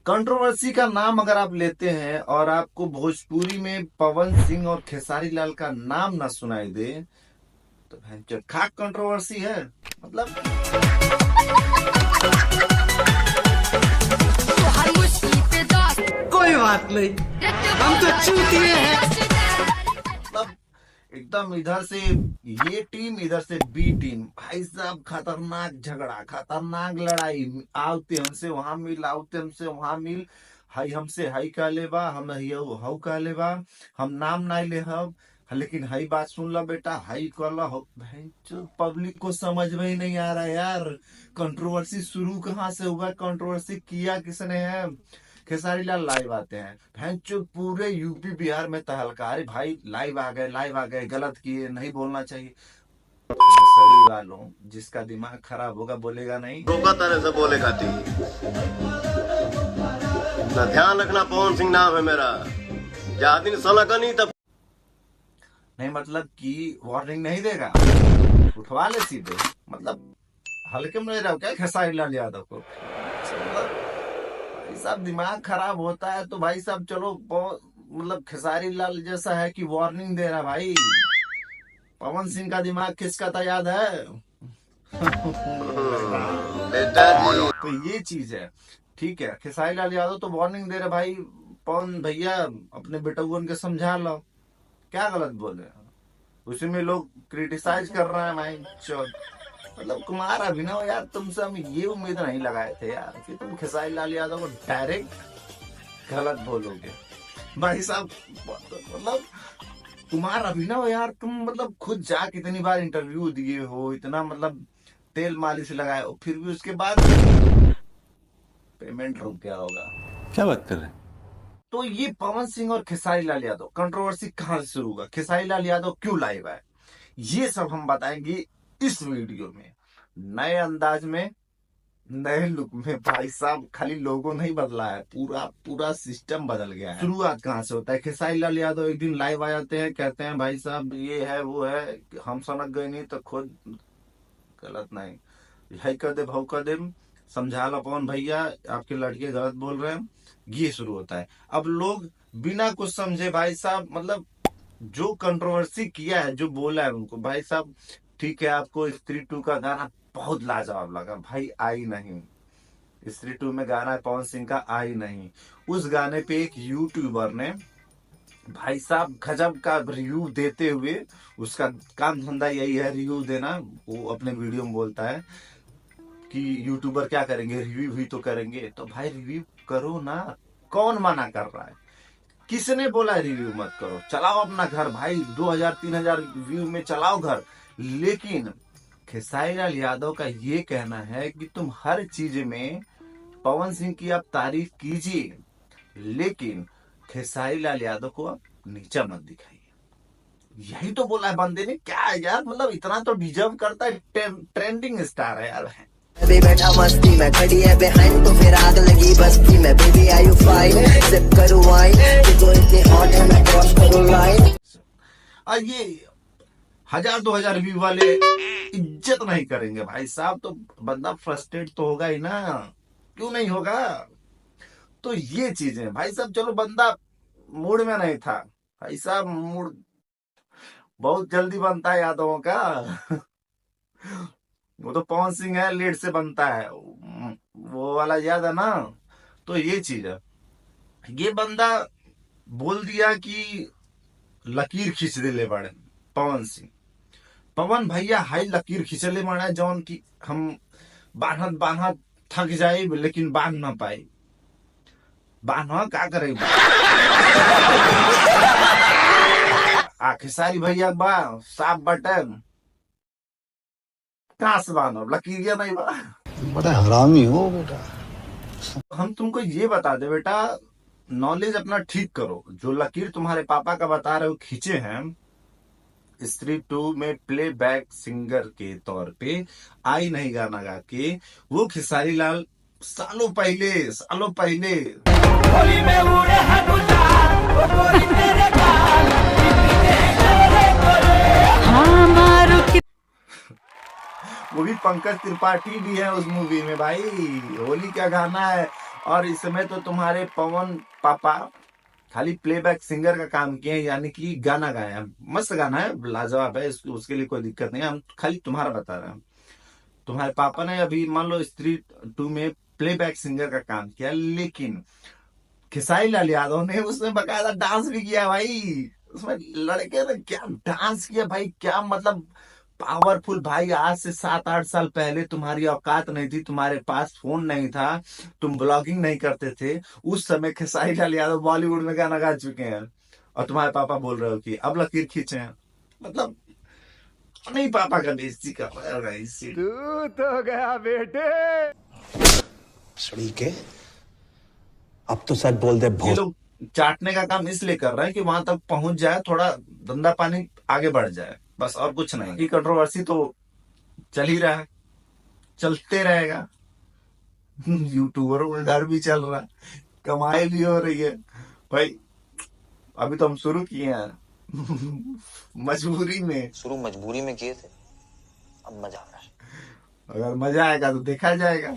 Controversy का नाम अगर आप लेते हैं और आपको भोजपुरी में पवन सिंह और खेसारी लाल का नाम ना सुनाई दे तो भैंचो खाक कंट्रोवर्सी है। मतलब कोई बात नहीं, हम तो चूतिए हैं। मतलब एकदम इधर से ये टीम इधर से बी टीम, भाई साहब खतरनाक झगड़ा खतरनाक लड़ाई, आवते हमसे वहां मिल आवते हमसे वहां मिल, हाई हमसे हाई कह लेबा हम हाउ कह लेबा, हम नाम ना ले हम, लेकिन हाई बात सुन ला बेटा हाई कर ला पब्लिक को समझ में ही नहीं आ रहा यार। कंट्रोवर्सी शुरू कहाँ से हुआ, कंट्रोवर्सी किया किसने है। खेसारी लाल लाइव आते हैं, भैंचो पूरे यूपी बिहार में तहलका, अरे भाई लाइव आ गए गलत किए नहीं बोलना चाहिए। सड़ी वालों जिसका दिमाग खराब होगा बोलेगा नहीं, रोका तरह से बोले खाती ना, ध्यान रखना पवन सिंह नाम है मेरा, जा दिन सला का नहीं तब नहीं मतलब कि वार्निंग नहीं देगा, उठवा ले सीधे। मतलब हल्के में नहीं रहो क्या खेसारी लाल यादव को। मतलब भाई साहब दिमाग खराब होता है तो भाई साहब चलो मतलब खेसारी लाल जैसा है कि वार्निंग दे रहा भाई। पवन सिंह का दिमाग किसका था याद है? बेटा जी। तो ये चीज है, ठीक है। खेसारी लाल यादव तो वार्निंग दे रहे भाई, पवन भैया अपने बेटुअन के समझा लो, क्या गलत बोले। उसी में लोग क्रिटिसाइज कर रहे हैं भाई चौथ। मतलब कुमार अभिनव यार तुमसे हम ये उम्मीद नहीं लगाए थे यार कि तुम खेसारी लाल यादव को डायरेक्ट गलत बोलोगे भाई साहब। मतलब कुमार अभिनव यार तुम मतलब खुद जा कितनी बार इंटरव्यू दिए हो, इतना मतलब तेल मालिश लगाए हो, फिर भी उसके बाद पेमेंट रुक गया होगा। क्या बात कर रहे हैं? तो ये पवन सिंह और खेसारी लाल यादव कंट्रोवर्सी कहां से शुरू हुआ, खेसारी लाल यादव क्यों लाइव आए, ये सब हम बताएंगे इस वीडियो में, नए अंदाज में नए लुक में। भाई साहब खाली लोगों नहीं बदला है, पूरा पूरा सिस्टम बदल गया है। शुरुआत कहां से होता है, खेसारी लाल यादव एक दिन लाइव आ जाते हैं, कहते हैं भाई साहब ये है वो है, हम सनक गए नहीं तो खुद गलत नहीं यही कर दे भाव कर दे, समझा लो पवन भैया आपके लड़के गलत बोल रहे हैं, ये शुरू होता है। अब लोग बिना कुछ समझे भाई साहब मतलब जो कंट्रोवर्सी किया है जो बोला है उनको, भाई साहब ठीक है आपको स्त्री 2 का गाना बहुत लाजवाब लगा, भाई आई नहीं, स्त्री 2 में गाना पवन सिंह का आई नहीं। उस गाने पे एक यूट्यूबर ने भाई साहब गजब का रिव्यू देते हुए, उसका काम धंधा यही है रिव्यू देना, वो अपने वीडियो में बोलता है कि यूट्यूबर क्या करेंगे रिव्यू भी तो करेंगे, तो भाई रिव्यू करो ना, कौन मना कर रहा है, किसने बोला रिव्यू मत करो, चलाओ अपना घर भाई 2000-3000 व्यू में चलाओ घर। लेकिन खेसारी लाल यादव का ये कहना है कि तुम हर चीज में पवन सिंह की आप तारीफ कीजिए लेकिन खेसारी लाल यादव को आप नीचा मत दिखाइए। यही तो बोला है बंदे ने, क्या है यार, मतलब इतना तो डिजर्व करता है, ट्रेंडिंग स्टार है यार। बेबी बैठा मस्ती में खड़ी है बिहाइंड तो फिर आग लगी बस्ती में, baby are you fine sip करूं वाइन कि तो इतनी हॉट है मैं क्रॉस करूं लाइन। और ये 1000-2000 व्यू वाले इज्जत नहीं करेंगे भाई साहब, तो बंदा फ्रस्ट्रेट तो होगा ही ना, क्यों नहीं होगा। तो ये चीजें भाई साहब, चलो बंदा मूड में नहीं था भाई साहब, मूड बहुत जल्दी बनता है यादवों का वो तो पवन सिंह है लेट से बनता है, वो वाला याद है ना। तो ये चीज है, ये बंदा बोल दिया कि लकीर खींच दे बड़े पवन सिंह, पवन भैया हाई लकीर खींचले बड़ा जौन की हम बान्हत बान्हत थक जाए लेकिन बांध ना पाए, बान्ह का करे खेसारी भैया बा साफ बटन कहां से बांधो, लकीरिया नहीं बा। बड़ा हरामी हो बेटा। हम तुमको ये बता दे बेटा, नॉलेज अपना ठीक करो, जो लकीर तुम्हारे पापा का बता रहे हो खींचे हैं स्त्री 2 में प्लेबैक सिंगर के तौर पे आई नहीं गाना गा के, वो खेसारी लाल सालों पहले होली में उड़े हैं गुलाल, वो गोरी तेरे गाल, हाँ मारो कि वो भी पंकज त्रिपाठी भी है उस मूवी में भाई। होली का गाना है, और इसमें तो तुम्हारे पवन पापा खाली प्लेबैक सिंगर का काम किए हैं, यानी कि गाना गाया। मस्त गाना है, लाजवाब है, उसके लिए कोई दिक्कत नहीं है, हम खाली तुम्हारा बता रहे हैं। तुम्हारे पापा ने अभी मान लो स्त्री 2 में प्लेबैक सिंगर का काम किया, लेकिन खेसारी लाल यादव ने उसमें बकायदा डांस भी किया भाई। उसमें लड़के ने क्या डांस किया भाई, क्या मतलब पावरफुल भाई। आज से 7-8 साल पहले तुम्हारी औकात नहीं थी, तुम्हारे पास फोन नहीं था, तुम ब्लॉगिंग नहीं करते थे, उस समय खेसारी लाल यादव बॉलीवुड में गाना गा चुके हैं, और तुम्हारे पापा बोल रहे हो कि अब लकीर खींचे हैं। मतलब नहीं, पापा का बेइज्जती कर रहा है गाइस। सड़ी के अब तो सच बोल दे ये भोस। लोग चाटने का काम इसलिए कर रहे हैं कि वहां तक पहुंच जाए, थोड़ा धंधा पानी आगे बढ़ जाए, बस, और कुछ नहीं। ये कंट्रोवर्सी तो चल ही रहा है, चलते रहेगा। यूट्यूबरों का घर भी चल रहा है, कमाई भी हो रही है भाई। अभी तो हम शुरू किए हैं मजबूरी में। शुरू मजबूरी में किए थे, अब मजा आ रहा है। अगर मजा आएगा तो देखा जाएगा।